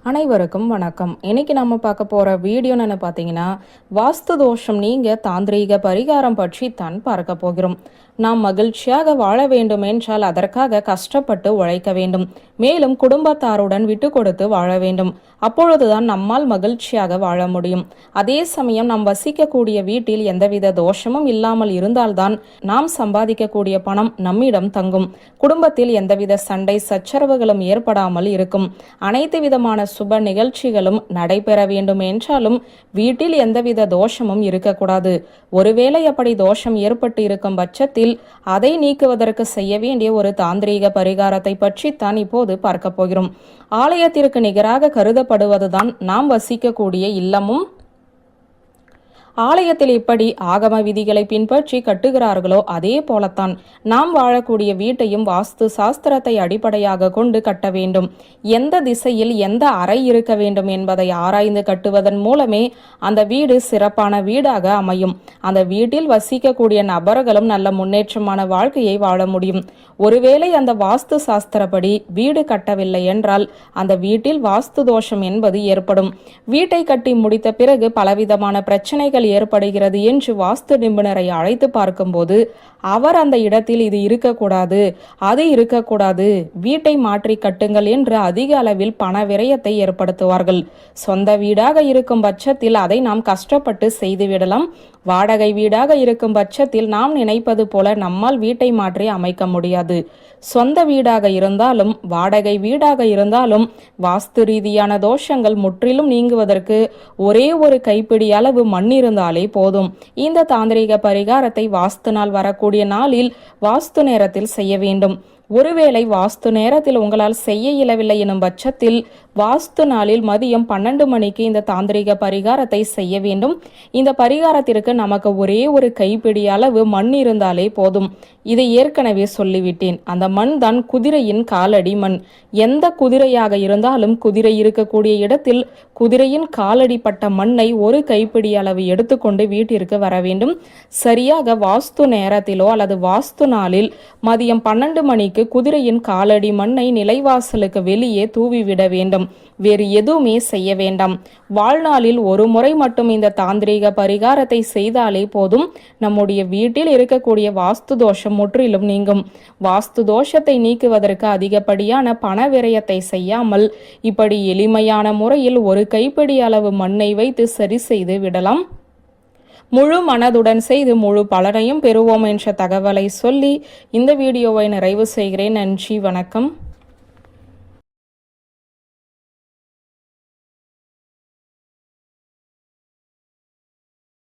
அனைவருக்கும் வணக்கம். இன்னைக்கு நம்ம பார்க்க போற வீடியோ என்ன பார்த்தீங்கன்னா, வாஸ்து தோஷம் நீங்க தாந்திரீக பரிகாரம் பற்றி தான் பார்க்க போகிறோம். நாம் மகிழ்ச்சியாக வாழ வேண்டும் என்றால் அதற்காக கஷ்டப்பட்டு உழைக்க வேண்டும். மேலும் குடும்பத்தாருடன் விட்டு கொடுத்து வாழ வேண்டும். அப்பொழுதுதான் நம்மால் மகிழ்ச்சியாக வாழ முடியும். அதே சமயம் நாம் வசிக்கக்கூடிய வீட்டில் எந்தவித தோஷமும் இல்லாமல் இருந்தால்தான் நாம் சம்பாதிக்கக்கூடிய பணம் நம்மிடம் தங்கும். குடும்பத்தில் எந்தவித சண்டை சச்சரவுகளும் ஏற்படாமல் இருக்கும். அனைத்து விதமான சுப நிகழ்ச்சிகளும் நடைபெற வேண்டும் என்றாலும் வீட்டில் எந்தவித தோஷமும் இருக்கக்கூடாது. ஒருவேளை அப்படி தோஷம் ஏற்பட்டு இருக்கும் பட்சத்தில் அதை நீக்குவதற்கு செய்ய வேண்டிய ஒரு தாந்திரீக பரிகாரத்தை பற்றி தான் இப்போது பார்க்க போகிறோம். ஆலயத்திற்கு நிகராக கருதப்படுவதுதான் நாம் வசிக்கக்கூடிய இல்லமும். ஆலயத்தில் இப்படி ஆகம விதிகளை பின்பற்றி கட்டுகிறார்களோ அதே போலத்தான் நாம் வாழக்கூடிய வீட்டையும் வாஸ்து சாஸ்திரத்தை அடிப்படையாக கொண்டு கட்ட வேண்டும். எந்த திசையில் எந்த அறை இருக்க வேண்டும் என்பதை ஆராய்ந்து கட்டுவதன் மூலமே அந்த வீடு சிறப்பான வீடாக அமையும். அந்த வீட்டில் வசிக்கக்கூடிய நபர்களும் நல்ல முன்னேற்றமான வாழ்க்கையை வாழ முடியும். ஒருவேளை அந்த வாஸ்து சாஸ்திரப்படி வீடு கட்டவில்லை என்றால் அந்த வீட்டில் வாஸ்து தோஷம் என்பது ஏற்படும். வீட்டை கட்டி முடித்த பிறகு பலவிதமான பிரச்சனைகள் ஏற்படுகிறது என்று வாஸ்து நிபுணரை அழைத்து பார்க்கும்போது அவர் அந்த இடத்தில் இது இருக்கக்கூடாது, அது இருக்கக்கூடாது, வீட்டை மாற்றி கட்டுங்கள் என்று அதிக அளவில் பண விரயத்தை ஏற்படுத்துவார்கள். சொந்த வீடாக இருக்கும் பட்சத்தில் அதை நாம் கஷ்டப்பட்டு செய்துவிடலாம். வாடகை வீடாக இருக்கும் பட்சத்தில் நாம் நினைப்பது போல நம்மால் வீட்டை மாற்றி அமைக்க முடியாது. சொந்த வீடாக இருந்தாலும் வாடகை வீடாக இருந்தாலும் வாஸ்து ரீதியான தோஷங்கள் முற்றிலும் நீங்குவதற்கு ஒரே ஒரு கைப்பிடி அளவு மண் இருந்தாலே போதும். இந்த தாந்திரிக பரிகாரத்தை வாஸ்து நாள் வரக்கூடிய நாளில் வாஸ்து நேரத்தில் செய்ய வேண்டும். ஒருவேளை வாஸ்து நேரத்தில் உங்களால் செய்ய இயலவில்லை எனும் பட்சத்தில் வாஸ்து நாளில் மதியம் 12 மணிக்கு இந்த தாந்திரிக பரிகாரத்தை செய்ய வேண்டும். இந்த பரிகாரத்திற்கு நமக்கு ஒரே ஒரு கைப்பிடி அளவு மண் இருந்தாலே போதும். இதை ஏற்கனவே சொல்லிவிட்டேன். அந்த மண் தான் குதிரையின் காலடி மண். எந்த குதிரையாக இருந்தாலும் குதிரை இருக்கக்கூடிய இடத்தில் குதிரையின் காலடி பட்ட மண்ணை ஒரு கைப்பிடி அளவு எடுத்துக்கொண்டு வீட்டிற்கு வர வேண்டும். சரியாக வாஸ்து நேரத்திலோ அல்லது வாஸ்து நாளில் மதியம் 12 மணிக்கு குதிரையின் காலடி மண்ணை நிலைவாசலுக்கு வெளியே தூவிவிட வேண்டும். வேறு எதுவுமே செய்ய வேண்டாம். வாழ்நாளில் ஒரு முறை மட்டும் இந்த தாந்திரீக பரிகாரத்தை செய்தாலே போதும். நம்முடைய வீட்டில் இருக்கக்கூடிய வாஸ்து தோஷம் முற்றிலும் நீங்கும். வாஸ்து தோஷத்தை நீக்குவதற்கு அதிகப்படியான பண விரயத்தை செய்யாமல் இப்படி எளிமையான முறையில் ஒரு கைப்பிடி அளவு மண்ணை வைத்து சரி செய்து விடலாம். முழு மனதுடன் செய்து முழு பலனையும் பெறுவோம் என்ற தகவலை சொல்லி இந்த வீடியோவை நிறைவு செய்கிறேன். நன்றி, வணக்கம்.